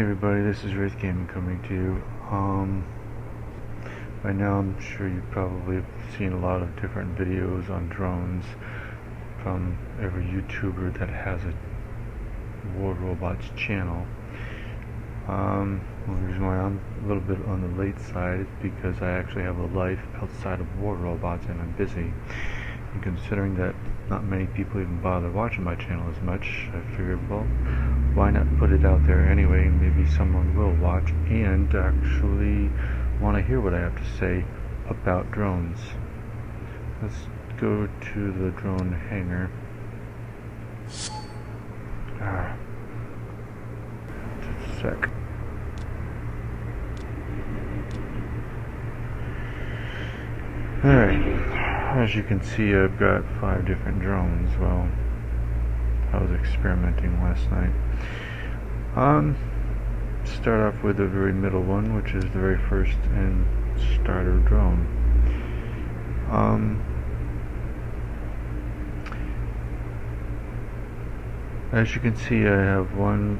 everybody, this is Wraith Gaming coming to you. By now I'm sure you probably have seen a lot of different videos on drones from every YouTuber that has a War Robots channel. The reason why I'm a little bit on the late side is because I actually have a life outside of War Robots and I'm busy. And considering that not many people even bother watching my channel as much, I figured, well, why not put it out there anyway? Maybe someone will watch and actually want to hear what I have to say about drones. Let's go to the drone hangar. Just a sec. Alright, as you can see, I've got 5 different drones. Well, I was experimenting last night. Start off with the very middle one, which is the very first and starter drone. As you can see, I have one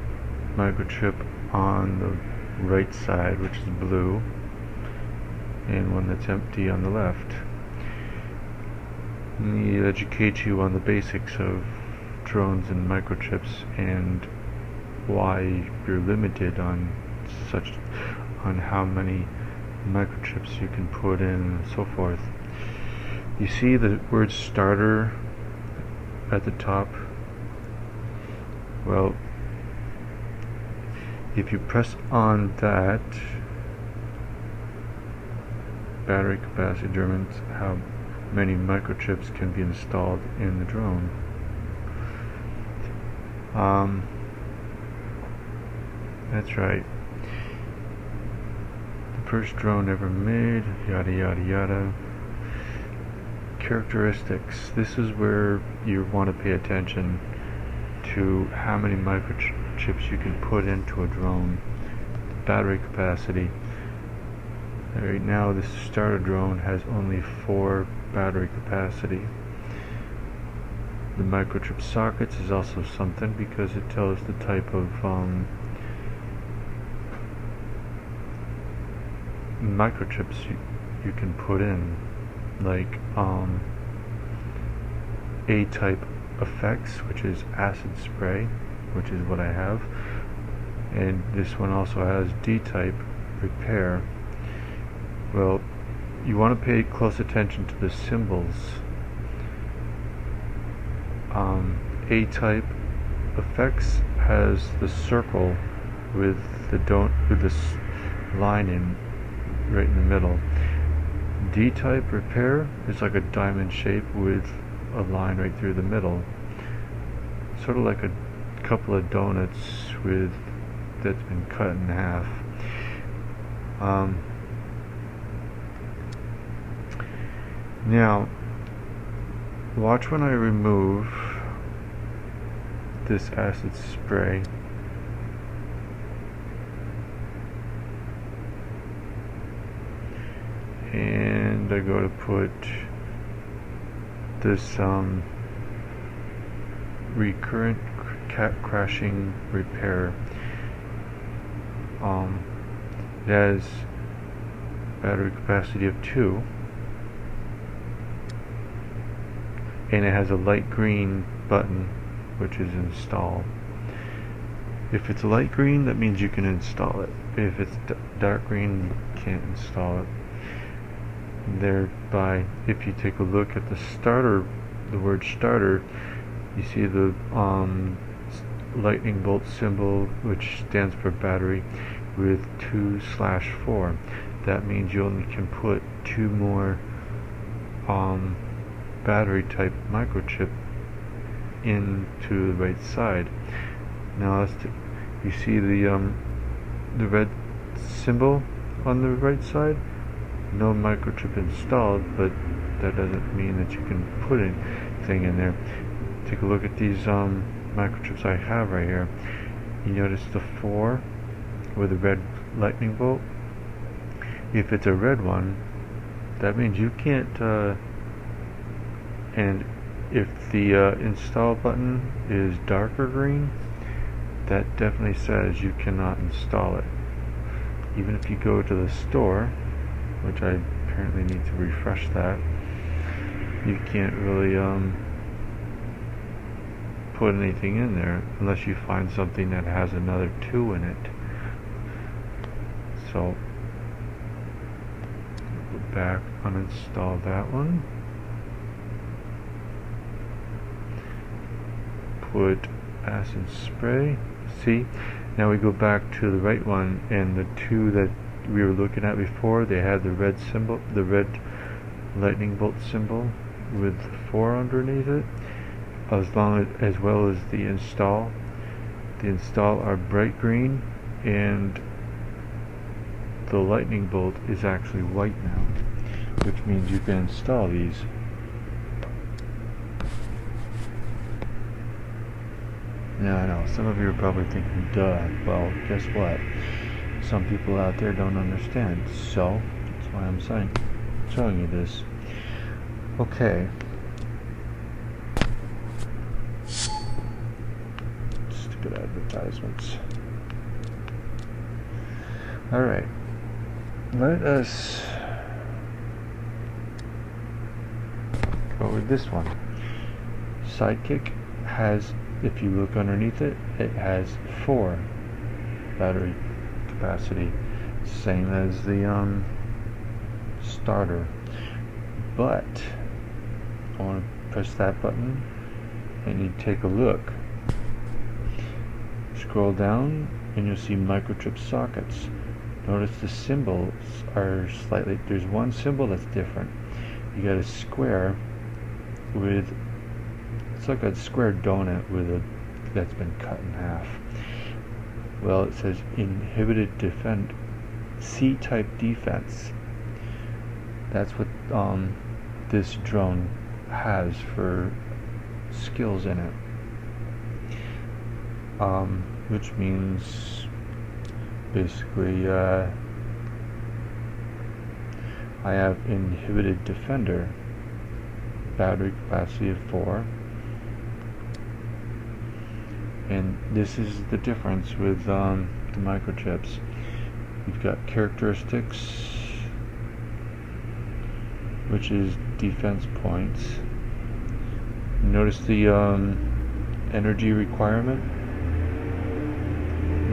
microchip on the right side, which is blue, and one that's empty on the left. Let me educate you on the basics of drones and microchips and why you're limited on how many microchips you can put in and so forth. You see the word starter at the top? Well, if you press on that, battery capacity determines how many microchips can be installed in the drone. That's right. The first drone ever made, yada yada yada. Characteristics. This is where you want to pay attention to how many microchips you can put into a drone. Battery capacity. Right now this starter drone has only 4 battery capacity. The Microchip Sockets is also something because it tells the type of microchips you can put in, like A-type effects, which is acid spray, which is what I have, and this one also has D-type repair. Well, you want to pay close attention to the symbols. A-type effects has the circle with this line in right in the middle. D-type repair is like a diamond shape with a line right through the middle, sort of like a couple of donuts that's been cut in half. Now, watch when I remove this acid spray. And I go to put this recurrent crashing repair. It has battery capacity of 2. And it has a light green button, which is install. If it's light green, that means you can install it. If it's dark green, you can't install it. Thereby, if you take a look at the starter, the word starter, you see the lightning bolt symbol, which stands for battery, with 2/4. That means you only can put 2 more battery type microchip into the right side. Now you see the red symbol on the right side? No microchip installed, but that doesn't mean that you can put anything in there. Take a look at these microchips I have right here. You notice the 4 with the red lightning bolt? If it's a red one, that means you can't and if the install button is darker green, that definitely says you cannot install it. Even if you go to the store, which I apparently need to refresh that, you can't really put anything in there unless you find something that has another 2 in it. So go back, uninstall that one, put acid spray. See, now we go back to the right one, and the 2 that we were looking at before, they had the red symbol, the red lightning bolt symbol with 4 underneath it, as well as the install. The install are bright green, and the lightning bolt is actually white now, which means you can install these. Now I know some of you are probably thinking, duh, well, guess what? Some people out there don't understand, so that's why I'm showing you this. Okay. Stupid advertisements. Alright. Let us go with this one. Sidekick has, if you look underneath it, it has 4 battery capacity, same as the starter. But I want to press that button and you take a look. Scroll down and you'll see Microchip Sockets. Notice the symbols are slightly, there's one symbol that's different. You got a square with, it's like a square donut with a, that's been cut in half. Well, it says inhibited defend, C-type defense. That's what this drone has for skills in it. Which means basically I have inhibited defender, battery capacity of 4, and this is the difference with the microchips. You've got characteristics, which is defense points. Notice the energy requirement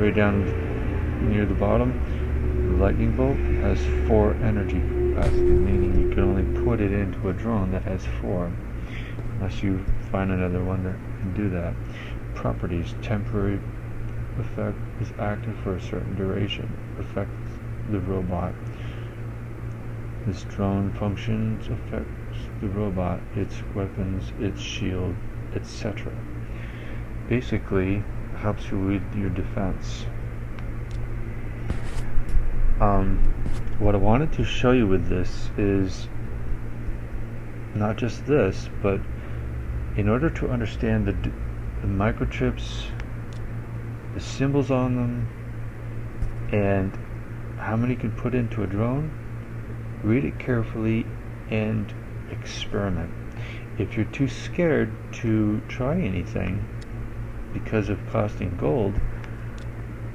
right down near the bottom. The lightning bolt has 4 energy capacity, meaning you can only put it into a drone that has 4, unless you find another one that can do that. Properties: temporary effect is active for a certain duration, affects the robot. This drone functions affects the robot, its weapons, its shield, etc. Basically, helps you with your defense. What I wanted to show you with this is not just this, but in order to understand the microchips, the symbols on them, and how many you can put into a drone, read it carefully and experiment. If you're too scared to try anything because of costing gold,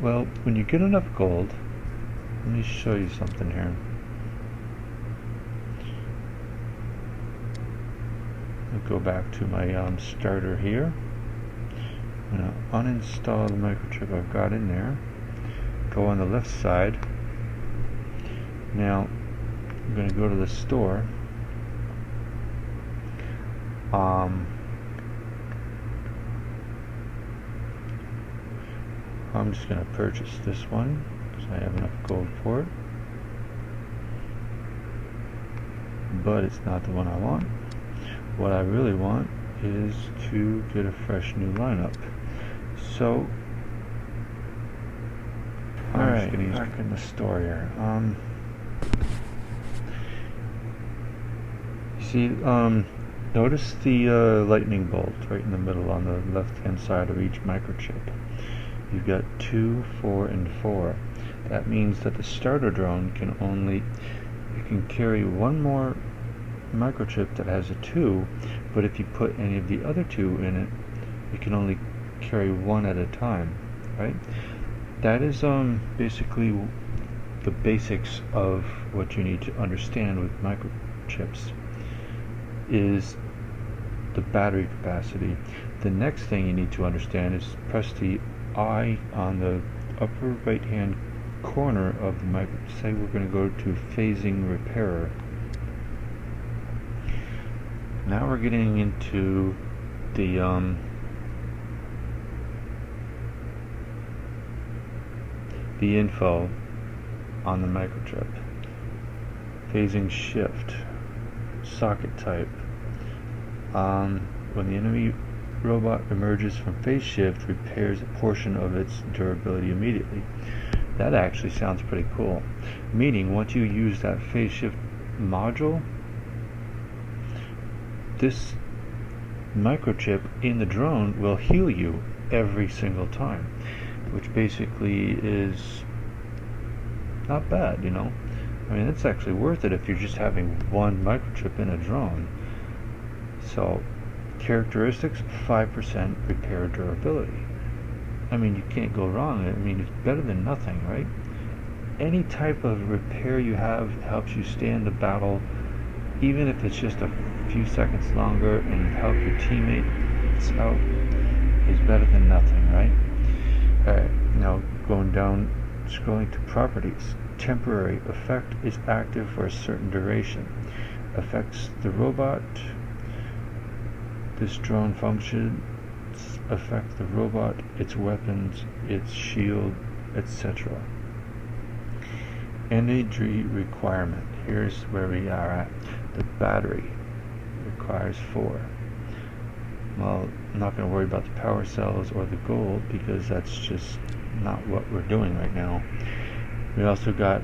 well, when you get enough gold, let me show you something here. I'll go back to my starter here. I'm going to uninstall the microchip I've got in there. Go on the left side. Now I'm going to go to the store. I'm just going to purchase this one because I have enough gold for it, but it's not the one I want. What I really want is to get a fresh new lineup. So alright, back in the store here. You see, notice the lightning bolt right in the middle on the left hand side of each microchip. You've got 2, 4, and 4. That means that the starter drone can only, you can carry one more microchip that has a 2, but if you put any of the other 2 in it, you can only carry one at a time. right? That is basically the basics of what you need to understand with microchips is the battery capacity. The next thing you need to understand is press the I on the upper right hand corner of the micro. Say we're going to go to phasing repairer. Now we're getting into the info on the microchip. Phasing shift, socket type. When the enemy robot emerges from phase shift, repairs a portion of its durability immediately. That actually sounds pretty cool. Meaning, once you use that phase shift module, this microchip in the drone will heal you every single time, which basically is not bad, you know. I mean, it's actually worth it if you're just having one microchip in a drone. So, characteristics, 5% repair durability. I mean, you can't go wrong. I mean, it's better than nothing, right? Any type of repair you have helps you stand the battle, even if it's just a few seconds longer, and help your teammates out is better than nothing, right? Alright, now going down, scrolling to properties. Temporary effect is active for a certain duration. Affects the robot. This drone functions affect the robot, its weapons, its shield, etc. Energy requirement. Here's where we are at. The battery requires 4. Well, I'm not going to worry about the power cells or the gold because that's just not what we're doing right now. We also got,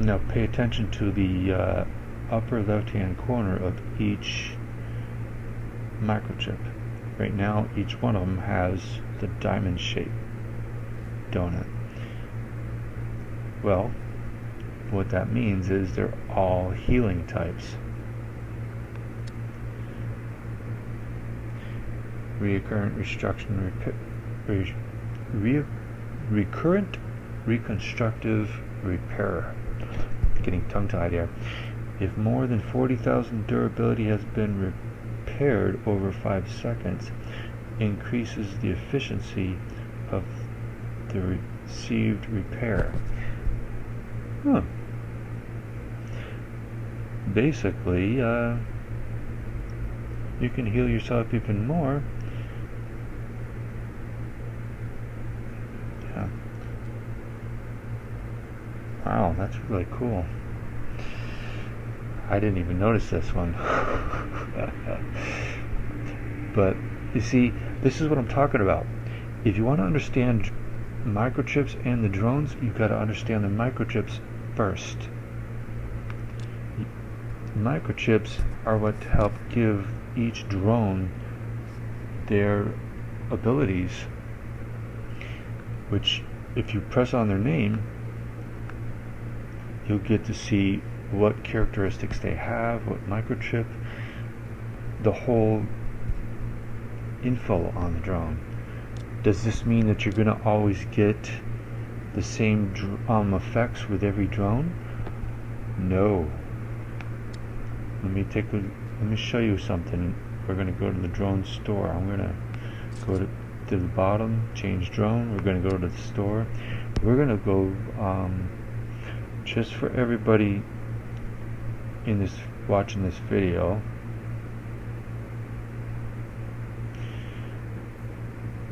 now pay attention to the upper left hand corner of each microchip. Right now each one of them has the diamond shaped donut. Well, what that means is they're all healing types. Recurrent recurrent reconstructive repair. Getting tongue-tied here. If more than 40,000 durability has been repaired over 5 seconds, increases the efficiency of the received repair. Basically, you can heal yourself even more. Yeah. Wow, that's really cool. I didn't even notice this one. But you see, this is what I'm talking about. If you want to understand microchips and the drones, you've got to understand the microchips first. Microchips are what help give each drone their abilities, which if you press on their name, you'll get to see what characteristics they have, what microchip, the whole info on the drone. Does this mean that you're going to always get the same effects with every drone? No. Let me show you something. We're going to go to the drone store. I'm going to go to the bottom, change drone. We're going to go to the store. We're going to go just for everybody in this watching this video.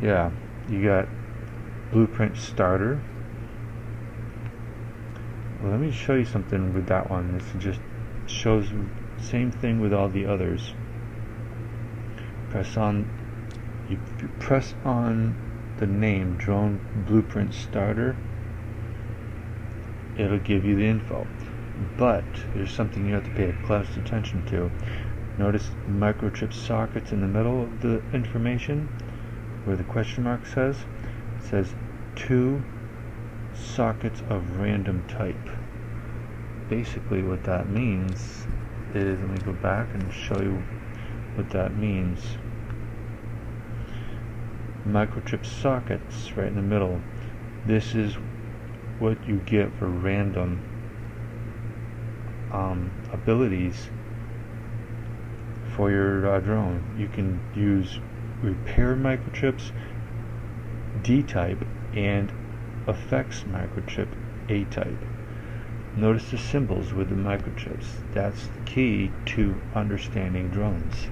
Yeah, you got blueprint starter. Well, let me show you something with that one. This just shows the same thing with all the others. You press on the name drone blueprint starter, it'll give you the info. But there's something you have to pay close attention to. Notice microchip sockets in the middle of the information where the question mark says. It says 2 sockets of random type. Basically what that means is, let me go back and show you what that means. Microchip Sockets right in the middle. This is what you get for random abilities for your drone. You can use repair microchips, D-type, and effects microchip, A-type. Notice the symbols with the microchips. That's the key to understanding drones.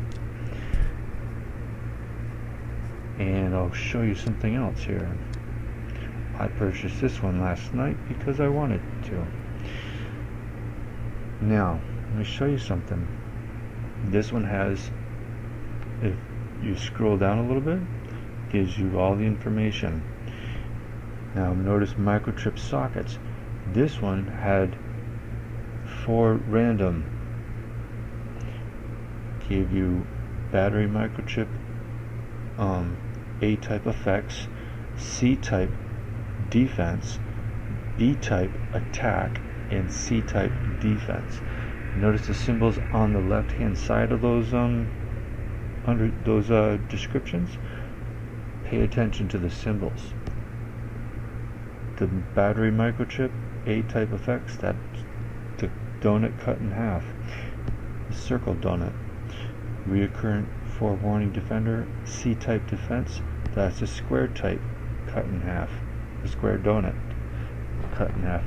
And I'll show you something else here. I purchased this one last night because I wanted to. Now, let me show you something. This one has, if you scroll down a little bit, gives you all the information. Now notice Microchip Sockets. This one had 4 random. Gave you battery microchip, A-type effects, C-type defense, B-type attack, and C-type defense. Notice the symbols on the left-hand side of those under those descriptions. Pay attention to the symbols. The battery microchip, A-type effects, that's the donut cut in half. The circle donut. Reoccurrent forewarning defender, C-type defense, that's the square type cut in half. The square donut cut in half.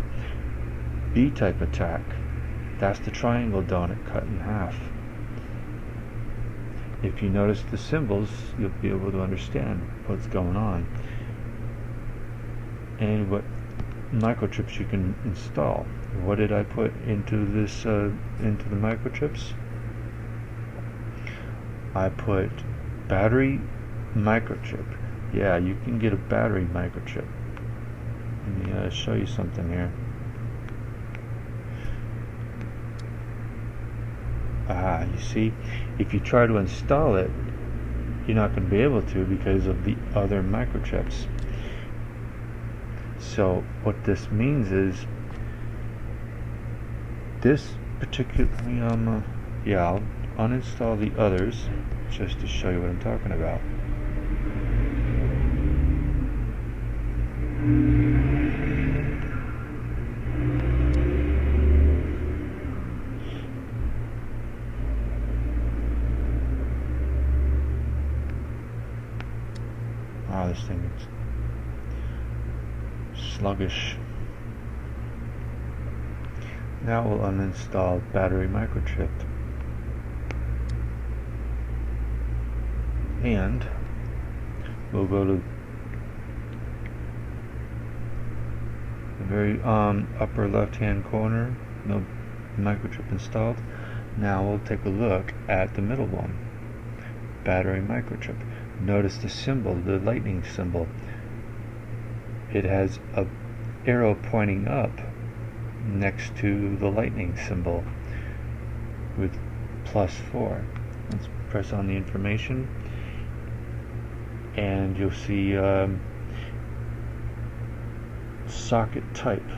B-type attack, that's the triangle donut cut in half. If you notice the symbols, you'll be able to understand what's going on and what microchips you can install. What did I put into this into the microchips? I put battery microchip. Yeah, you can get a battery microchip. Let me show you something here. You see, if you try to install it, you're not going to be able to because of the other microchips. So what this means is this particular, I'll uninstall the others just to show you what I'm talking about. This thing is sluggish. Now we'll uninstall battery microchip, and we'll go to the very upper left hand corner. No microchip installed. Now we'll take a look at the middle one, battery microchip. Notice the symbol, the lightning symbol. It has a arrow pointing up next to the lightning symbol with +4. Let's press on the information and you'll see socket type.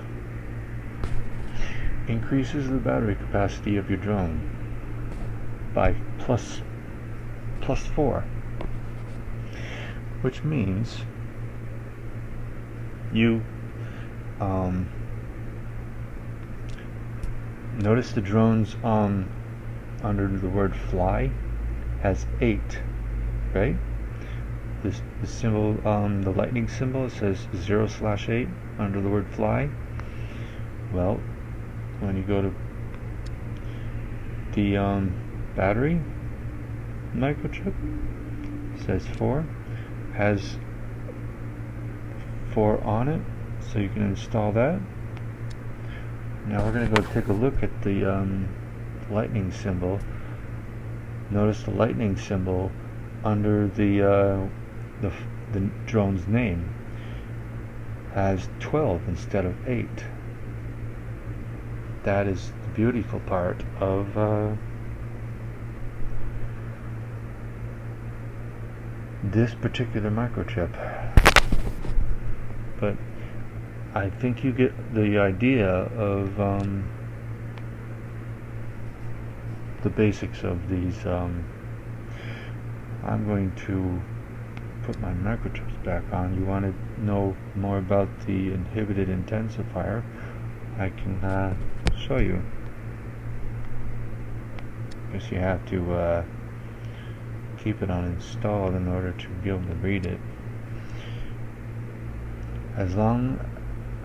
Increases the battery capacity of your drone by +4. Which means you notice the drones under the word fly has 8, right? This the symbol, the lightning symbol, it says 0/8 under the word fly. Well, when you go to the battery microchip, it says 4. Has 4 on it, so you can install that. Now we're going to go take a look at the lightning symbol. Notice the lightning symbol under the drone's name has 12 instead of 8. That is the beautiful part of this particular microchip. But I think you get the idea of the basics of these. I'm going to put my microchips back on, you want to know more about the inhibited intensifier, I can show you. Guess you have to keep it on installed in order to be able to read it. As long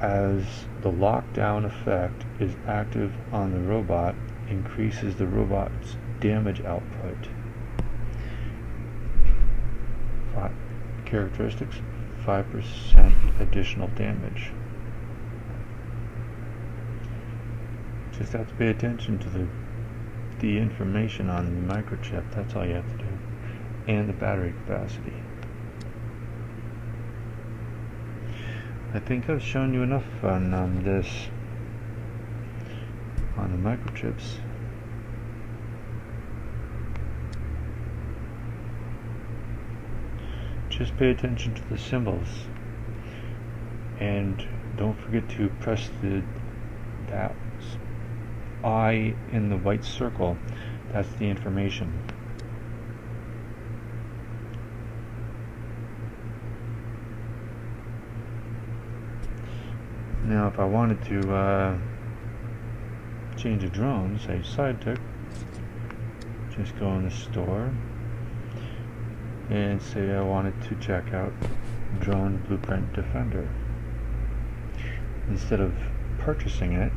as the lockdown effect is active on the robot, increases the robot's damage output. Characteristics: 5% additional damage. Just have to pay attention to the information on the microchip. That's all you have to do, and the battery capacity. I think I've shown you enough on this, on the microchips. Just pay attention to the symbols, and don't forget to press that I in the white circle. That's the information. Now if I wanted to change a drone, say Sidekick, just go in the store and say I wanted to check out Drone Blueprint Defender. Instead of purchasing it,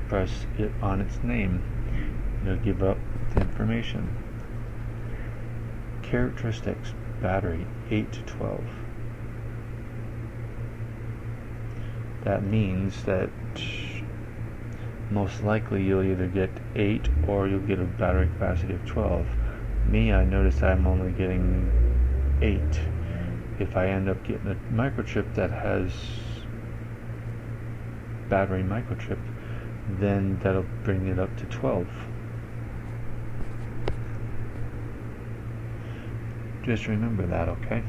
press it on its name. It'll give up the information. Characteristics: battery 8 to 12. That means that most likely you'll either get 8 or you'll get a battery capacity of 12. Me, I notice I'm only getting 8. If I end up getting a microchip that has battery microchip, then that'll bring it up to 12. Just remember that, okay?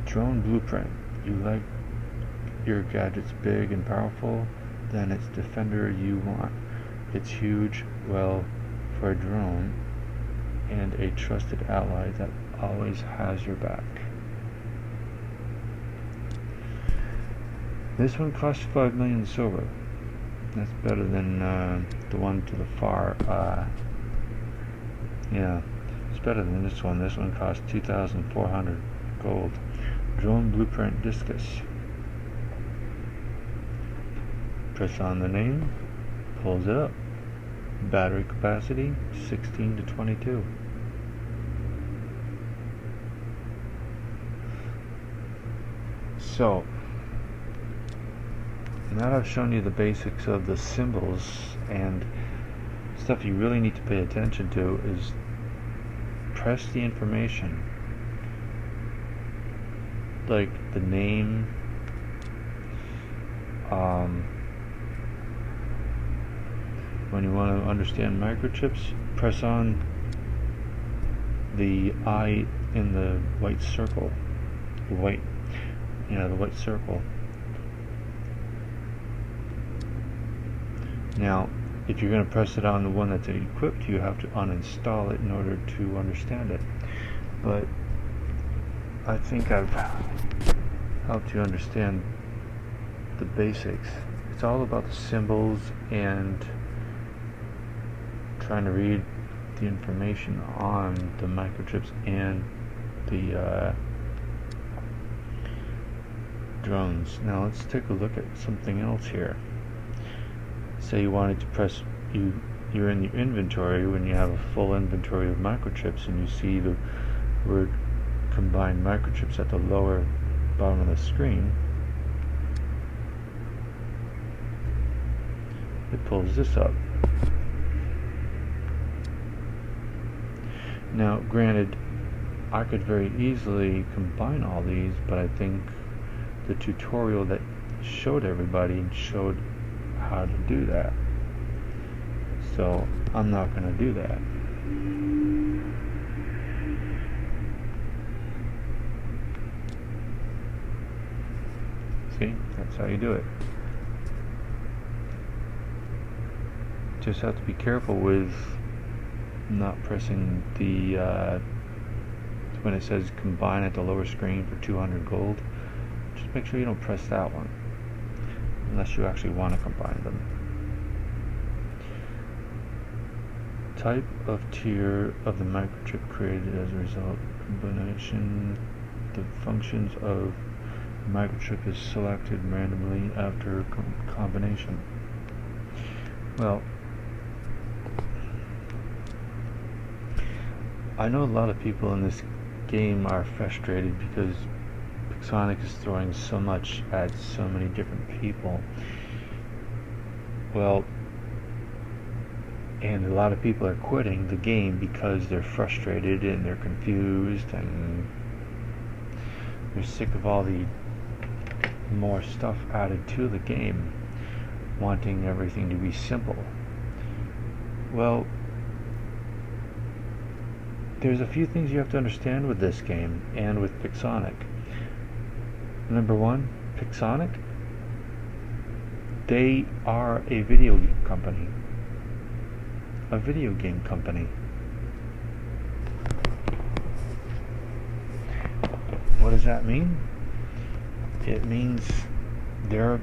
Drone Blueprint. You like your gadgets big and powerful? Then it's Defender you want. It's huge, well, for a drone, and a trusted ally that always has your back. This one costs 5 million silver. That's better than the one to the far. Yeah, it's better than this one. This one costs 2,400 gold. Drone Blueprint Discus. Press on the name, pulls it up. Battery capacity 16 to 22. So now that I've shown you the basics of the symbols and stuff you really need to pay attention to is press the information, like the name, when you want to understand microchips, press on the I in the white circle, the white circle. Now if you're going to press it on the one that's equipped, you have to uninstall it in order to understand it. But I think I've helped you understand the basics. It's all about the symbols and trying to read the information on the microchips and the drones. Now let's take a look at something else here. Say you wanted to press, you're in your inventory when you have a full inventory of microchips and you see the word combined microchips at the lower bottom of the screen. It pulls this up. Now granted, I could very easily combine all these, but I think the tutorial that showed everybody showed how to do that, so I'm not going to do that. See, that's how you do it. Just have to be careful with not pressing the when it says combine at the lower screen for 200 gold, just make sure you don't press that one unless you actually want to combine them. Type of tier of the microchip created as a result. Combination. The functions of microchip is selected randomly after combination. Well, I know a lot of people in this game are frustrated because Pixonic is throwing so much at so many different people. Well, and a lot of people are quitting the game because they're frustrated and they're confused and they're sick of all the more stuff added to the game, wanting everything to be simple. Well, there's a few things you have to understand with this game and with Pixonic. Number one, Pixonic, they are a video game company. A video game company. What does that mean? It means they're a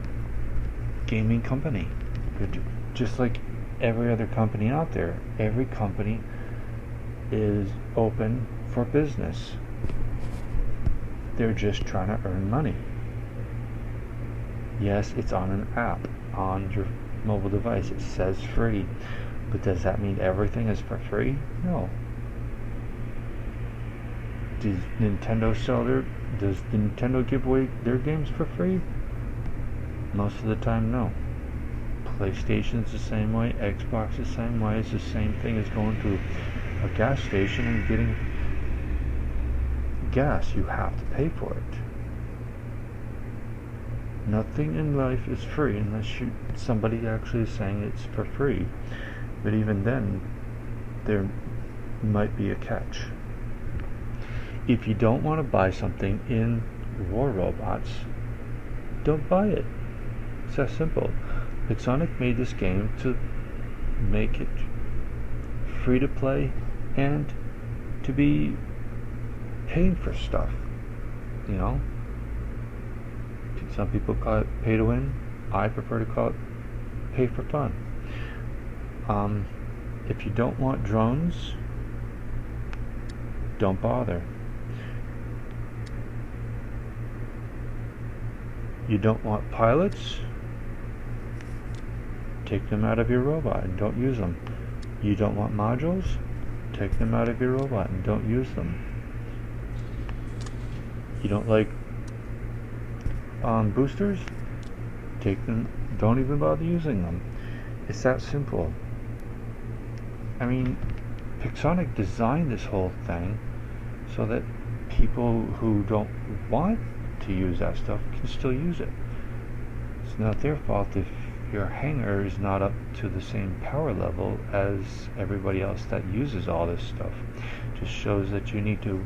gaming company. Just like every other company out there. Every company is open for business. They're just trying to earn money. Yes, it's on an app on your mobile device. It says free. But does that mean everything is for free? No. Does Nintendo give away their games for free? Most of the time, no. PlayStation's the same way, Xbox the same way. It's the same thing as going to a gas station and getting gas. You have to pay for it. Nothing in life is free unless somebody actually is saying it's for free. But even then, there might be a catch. If you don't want to buy something in War Robots, don't buy it. It's that simple. Pixonic made this game to make it free to play and to be paying for stuff. You know? Some people call it pay to win. I prefer to call it pay for fun. If you don't want drones, don't bother. You don't want pilots, take them out of your robot and don't use them. You don't want modules, take them out of your robot and don't use them. You don't like boosters, take them, don't even bother using them. It's that simple. I mean, Pixonic designed this whole thing so that people who don't want to use that stuff can still use it. It's not their fault if your hangar is not up to the same power level as everybody else that uses all this stuff. Just shows that you need to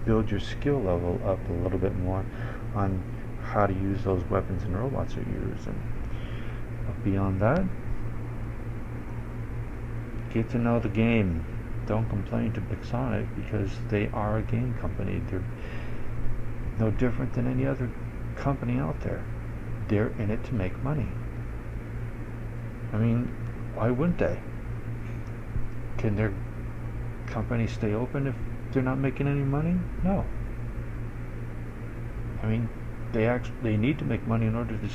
build your skill level up a little bit more on how to use those weapons and robots you're using. But beyond that, get to know the game. Don't complain to Pixonic because they are a game company. They're no different than any other company out there. They're in it to make money. I mean, why wouldn't they? Can their company stay open if they're not making any money? No. I mean, they need to make money in order to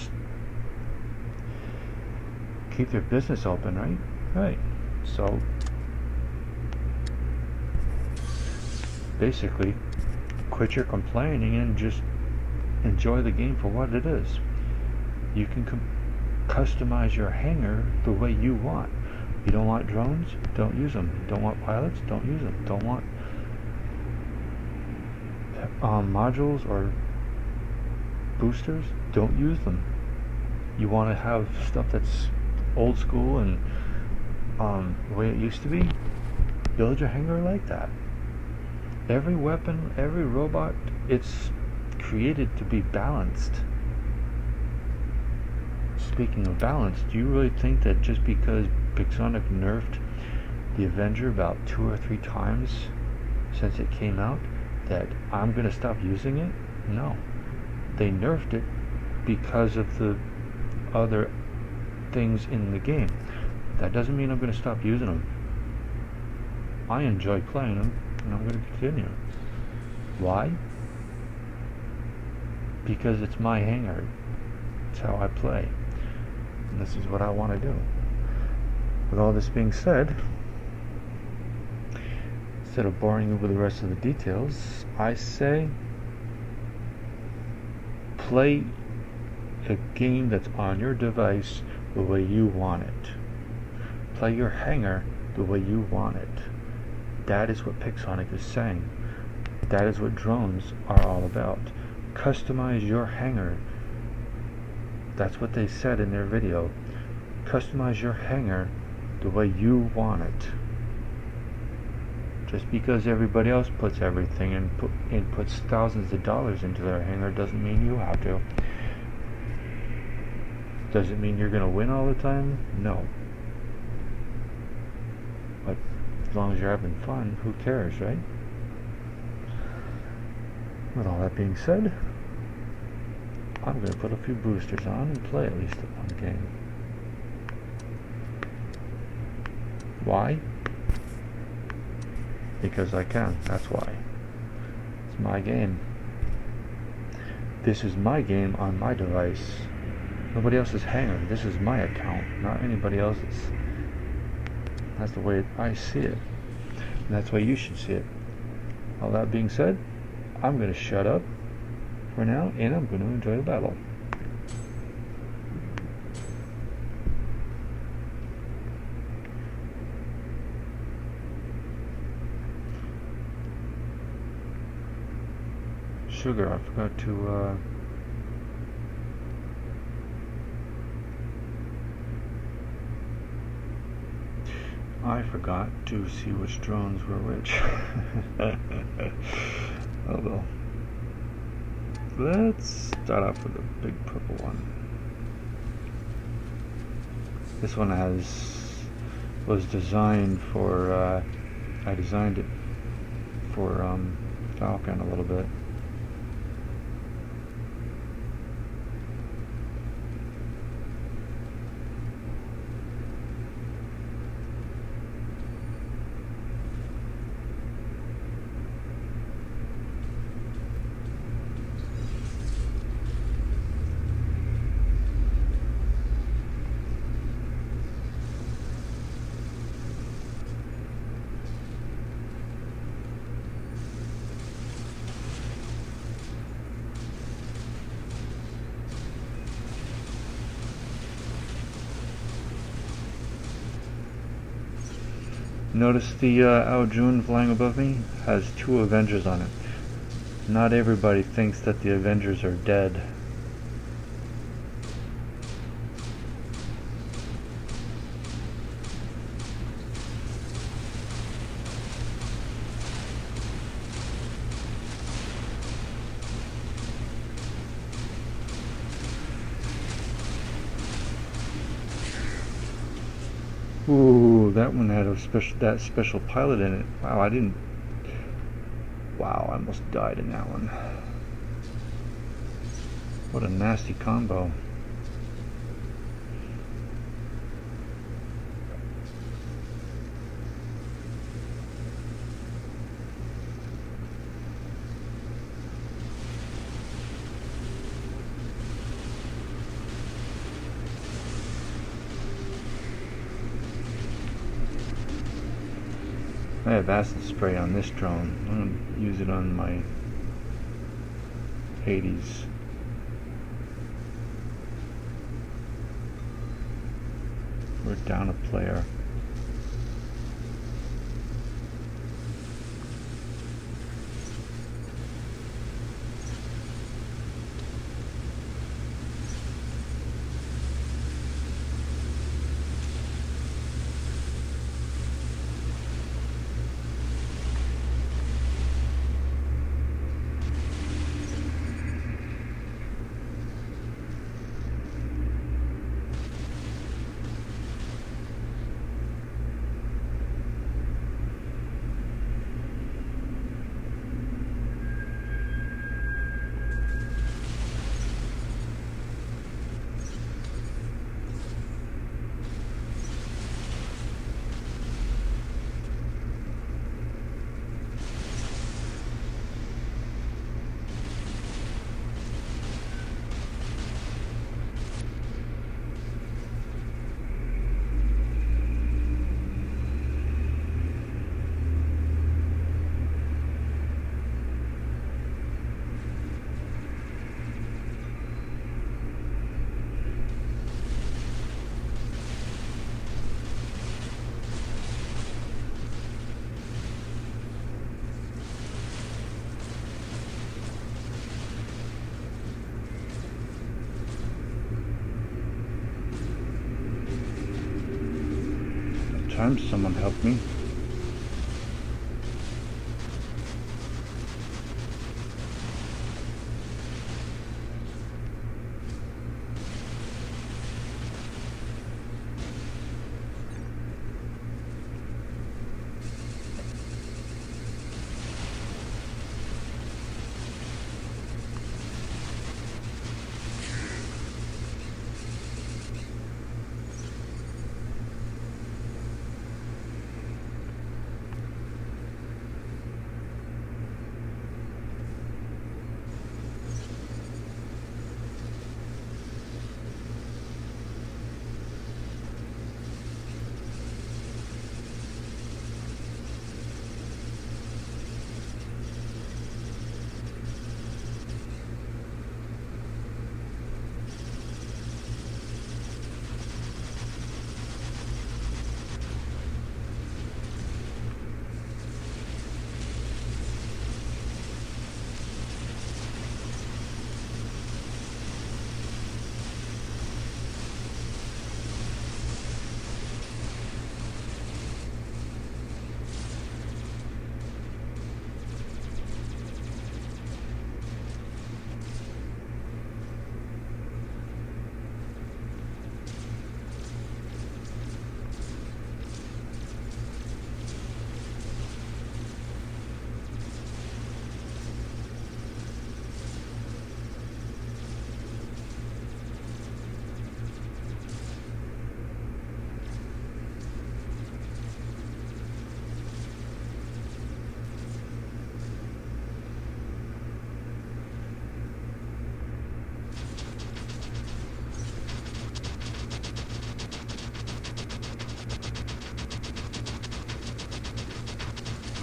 keep their business open, right? Right. So basically, quit your complaining and just enjoy the game for what it is. You can customize your hangar the way you want. You don't want drones? Don't use them. You don't want pilots? Don't use them. Don't want modules or boosters? Don't use them. You want to have stuff that's old school and the way it used to be? Build your hangar like that. Every weapon, every robot, it's created to be balanced. Speaking of balance, do you really think that just because Pixonic nerfed the Avenger about 2 or 3 times since it came out that I'm going to stop using it? No. They nerfed it because of the other things in the game. That doesn't mean I'm going to stop using them. I enjoy playing them, and I'm going to continue. Why? Because it's my hangar. It's how I play. And this is what I want to do. With all this being said, instead of boring you with the rest of the details, I say play a game that's on your device the way you want it. Play your hangar the way you want it. That is what Pixonic is saying. That is what drones are all about. Customize your hangar. That's what they said in their video. Customize your hangar the way you want it. Just because everybody else puts everything and puts thousands of dollars into their hangar doesn't mean you have to. Does it mean you're going to win all the time? No. But as long as you're having fun, who cares, right? With all that being said, I'm going to put a few boosters on and play at least one game. Why? Because I can. That's why. It's my game. This is my game on my device. Nobody else's hangar. This is my account, not anybody else's. That's the way I see it. And that's the way you should see it. All that being said, I'm going to shut up for now, and I'm going to enjoy the battle. Sugar, I forgot to see which drones were which. Oh well. Let's start off with the big purple one. This one was designed for I designed it for Falcon a little bit. Notice the Aljun flying above me has 2 Avengers on it. Not everybody thinks that the Avengers are dead. Ooh, that one had that special pilot in it. Wow, I almost died in that one. What a nasty combo. I have acid spray on this drone. I'm going to use it on my Hades. We're down a player. Sometimes someone helped me.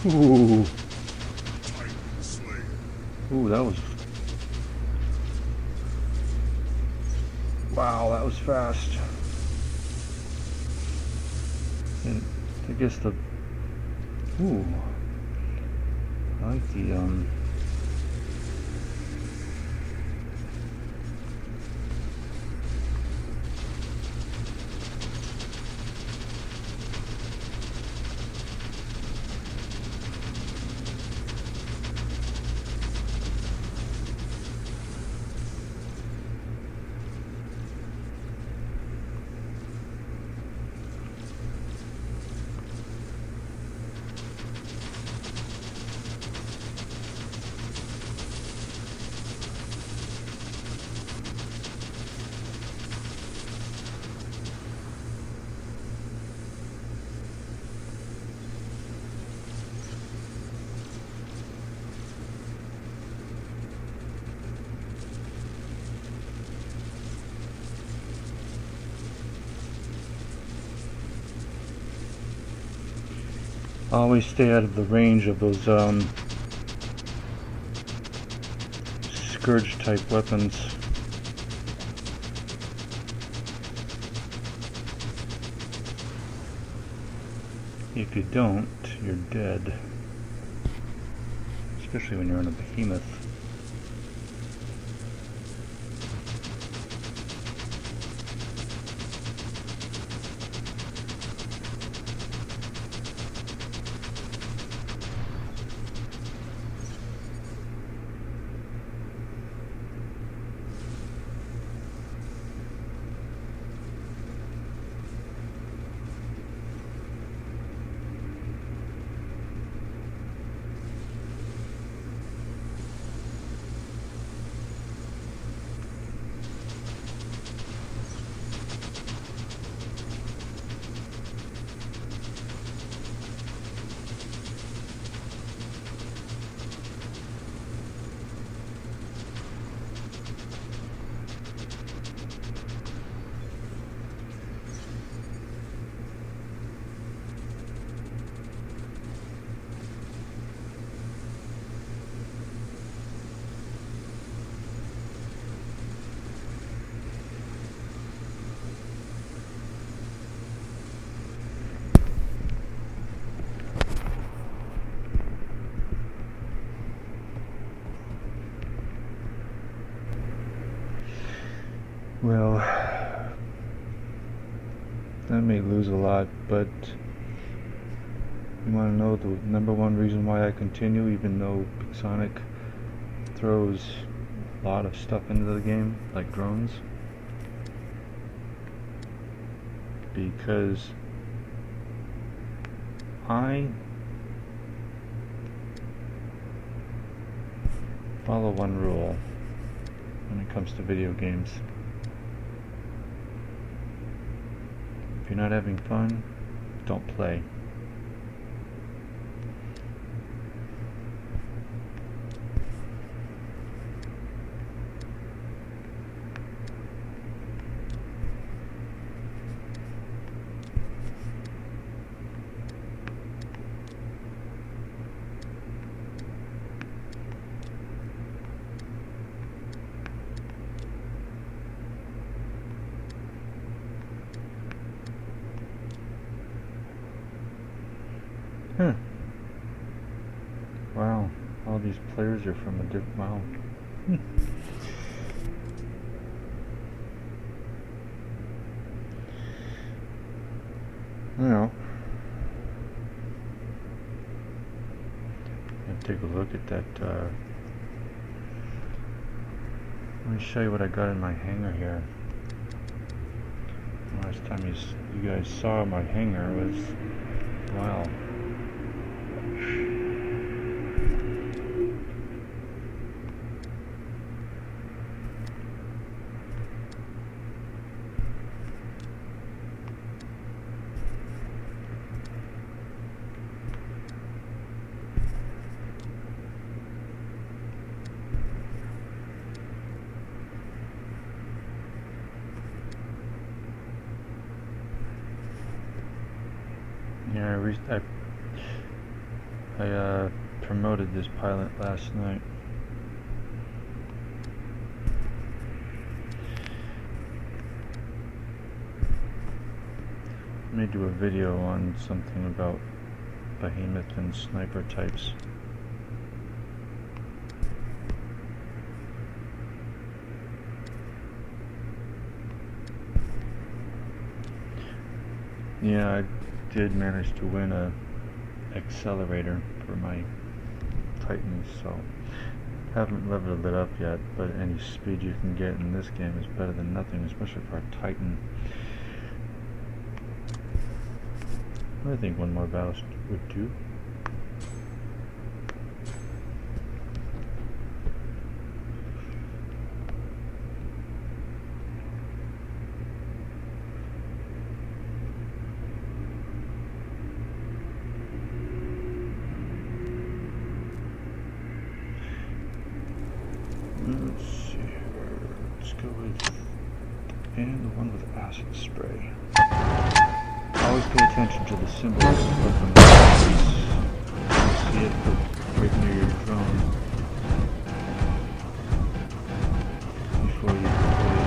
Ooh. Ooh, that was... Wow, that was fast. And I guess the... Ooh. I like the, always stay out of the range of those scourge type weapons. If you don't, you're dead. Especially when you're on a behemoth. Well, I may lose a lot, but You want to know the number one reason why I continue, even though Big Sonic throws a lot of stuff into the game, like drones? Because I follow one rule when it comes to video games. If you're not having fun, don't play. Wow, all these players are from a different... Wow. Well, take a look at that. Let me show you what I got in my hanger here. Last time you guys saw my hanger was... Wow. Yeah, I promoted this pilot last night. I may do a video on something about behemoth and sniper types. Yeah, I did manage to win a accelerator for my Titans, so haven't leveled it up yet, but any speed you can get in this game is better than nothing, especially for a Titan. I think one more battle would do. Let's see here. Let's go with and the one with acid spray. Always pay attention to the symbols of the mouthpiece. You see it right near your drone before you deploy it.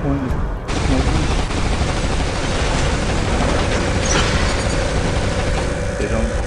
They don't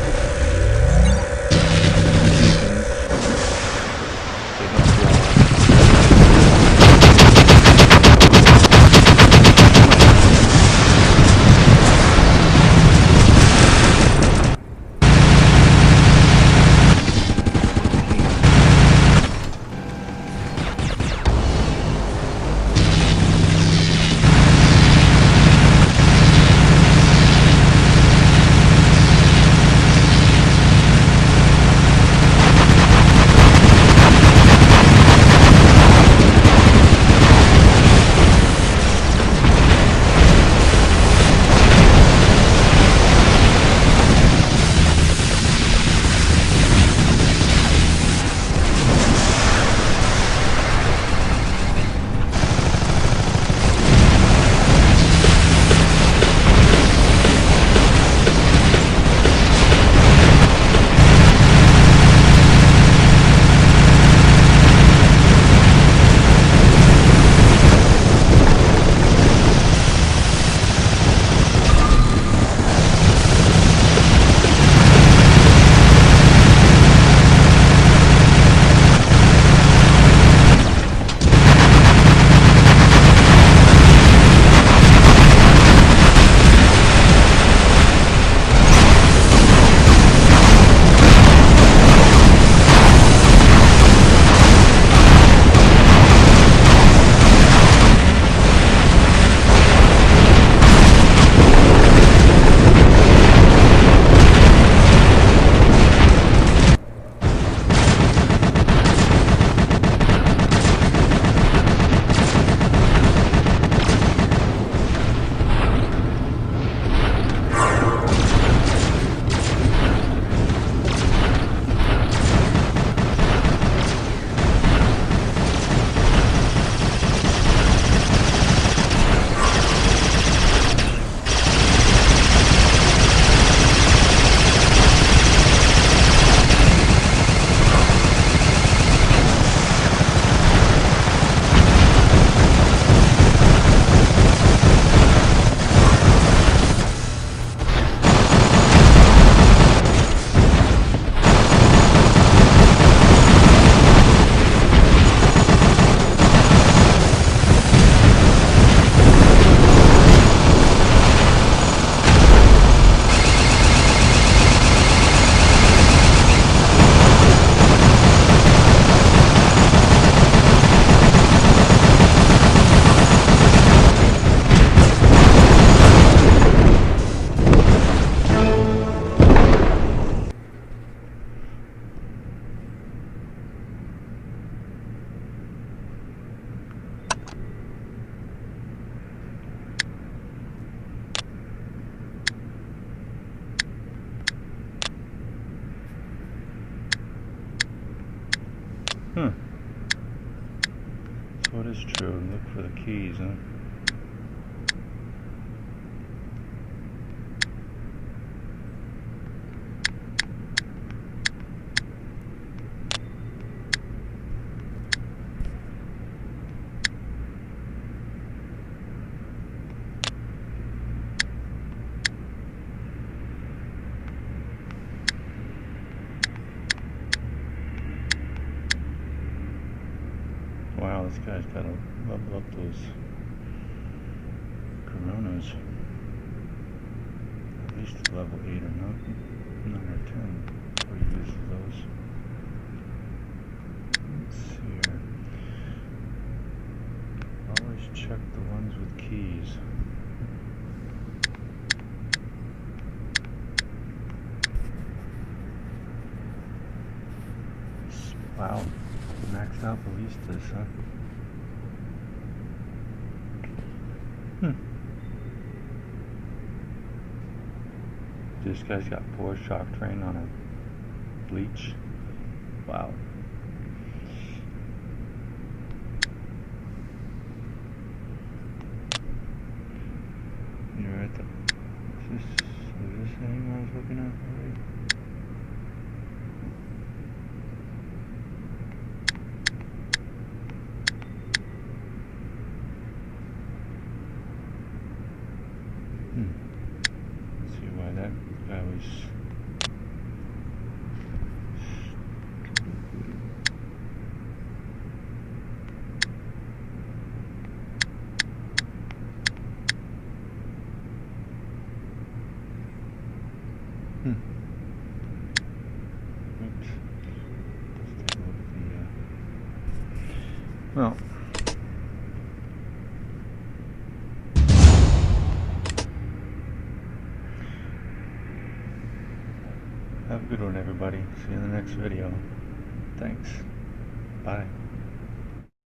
So it is true. Look for the keys, huh? Wow, this guy's got to level up those Coronas. At least to level 8 or 9 or 10 before he uses those. Let's see here. Always check the ones with keys. Wow. Maxed out ballistas, huh? This guy's got 4 shock train on a bleach. Wow. You're at the... Is this thing I was looking at already? Oops. Let's take a look at the, well, have a good one, everybody. See you in the next video. Thanks. Bye.